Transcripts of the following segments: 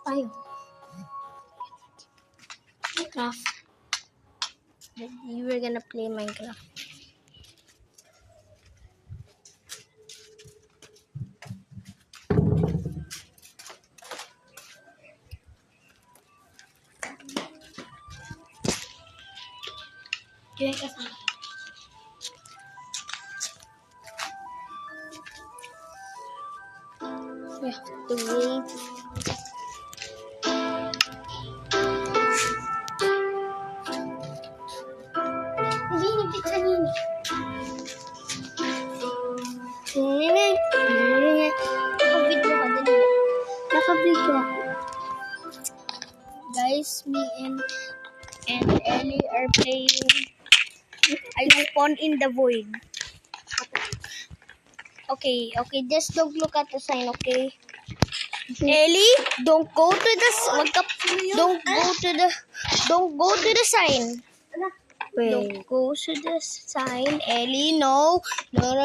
tayo. Minecraft. You were gonna play Minecraft. Join ka sa akin. We have to wait. Hindi nipit sa nini. Nakabidyo ka din. Nakabidyo ako. Guys, me and Ellie are playing. I spawn in the void. Okay, just don't look at the sign, okay? Ellie, don't go to the don't go to the sign. Don't go to the sign, Ellie. No. We're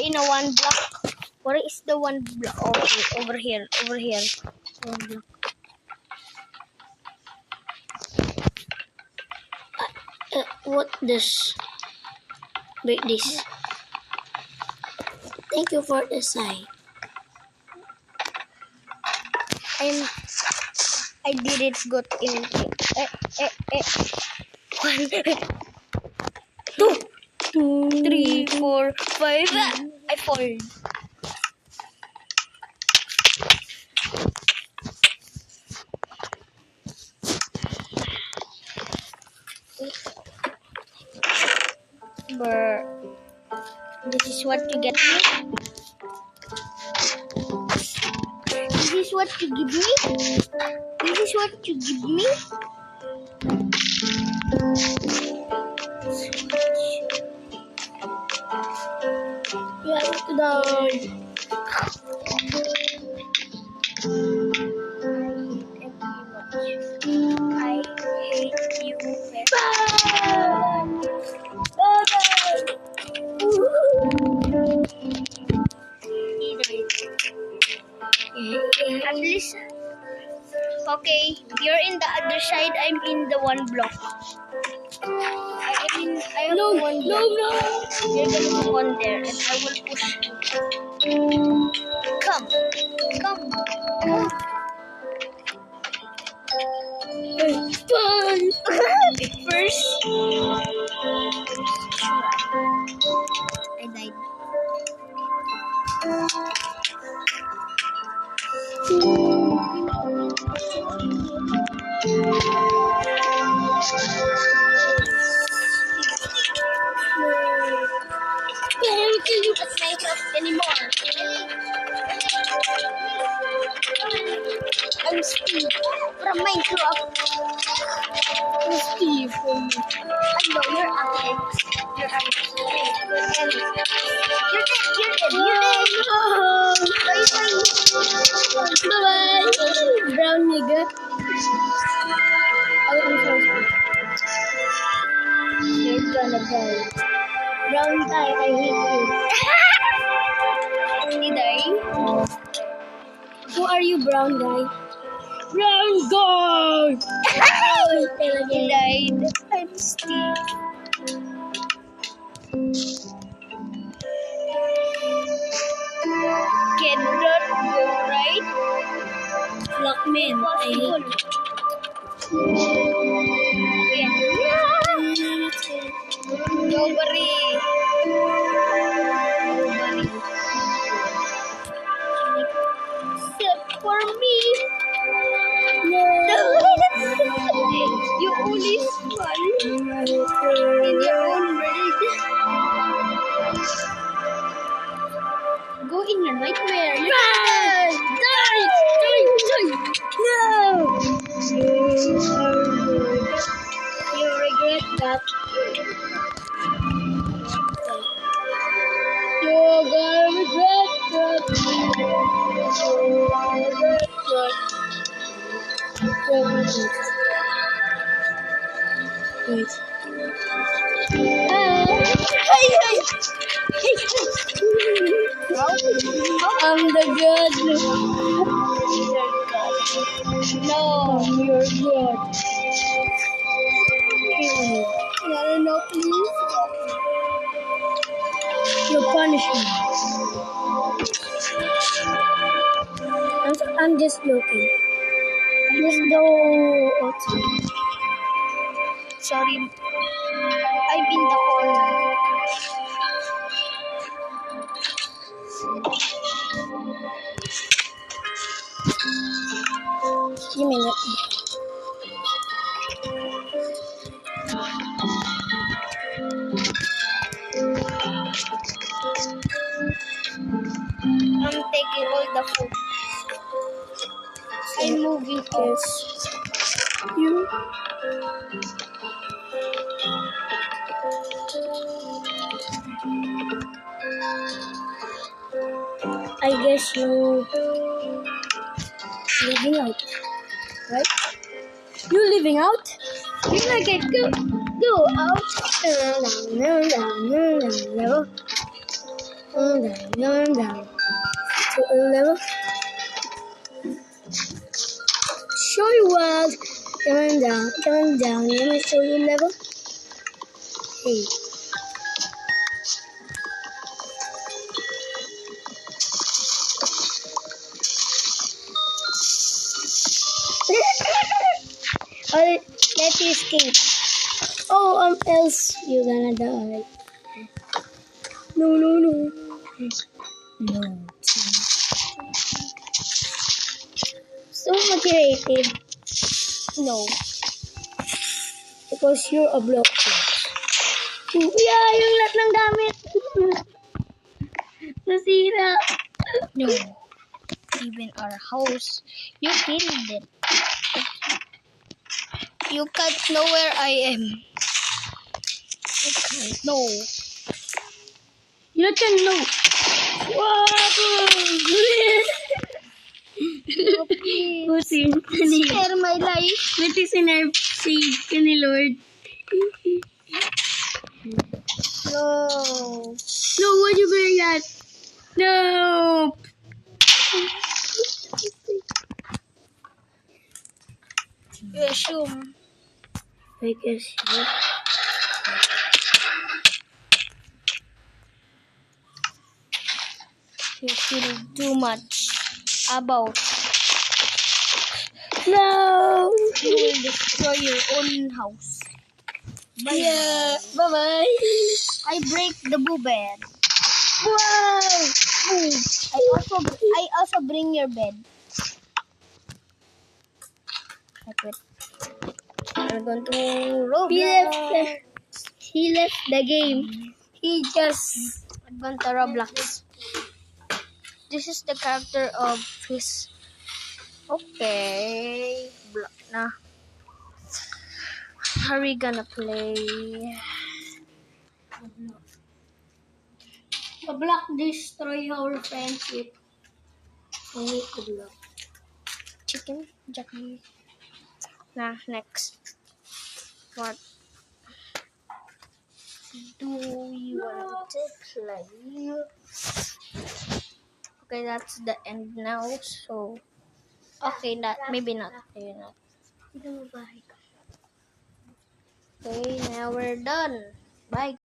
in a one block. Where is the one block? Okay, over here. One block. What this? Break this. Thank you for the sign. I didn't got in. 1, 2, 3, 4, 5. I fall. But this is what you get me. This is what you give me. This is what you give me. You have to down. I hate you very At least, okay, you're in the other side, I'm in the one block. I have one block. No. You're gonna go on there and I will push. Come. Fun. First, I died. Can't kill you at Minecraft anymore. I'm Steve from Minecraft. I'm Steve from I know you're Alex. You're Alex. You're dead. Bye-bye. Brown nigga. I'm sorry. You're gonna die. Brown guy, I hate you. Did I? Who are you, brown guy? Brown guy! He died. I'm Steve. Cannot go right. Lockman, I hate Nobody. Except for me. No. You only spawn in your own world. Go in your nightmare. Die! No! You regret that. You're gonna regret that. You're gonna regret that. Wait. I'm the god. No. You're good. No, please. You punish me. I'm just looking. Just go outside. Sorry. I'm in the corner. You mean that? I'm taking all the food. I'm moving up. Yes. You. I guess you living out, right? You living out? You like it? Go out. Level. Down. To a level. Show you what. Coming down. Let me show you level. Hey. Oh, let you escape. Oh, else you're gonna die. No. No. So motivated No. because you're a block. Yeah, yung lahat ng gamit. Nasira. No. Even our house. You killed it. You can't know where I am. You can't know. You can know. Pusin. Spare my life. Buti sinave ka ni Lord. No. No, why'd you bring that? No. You assume. I guess you. You feel too much about. No. You will destroy your own house. Bye. Yeah. Bye-bye. I break the boo bed. Wow. Boo. I also bring your bed. I quit. We're going to Roblox. He left the game. He just went to Roblox. This is the character of his. Okay. Block na. Are we gonna play? The block destroy our friendship. Only to block. Chicken? Jackie. Nah, next. What do we want to play? Okay, that's the end now. So, okay, maybe not. Maybe not. Okay, now we're done. Bye.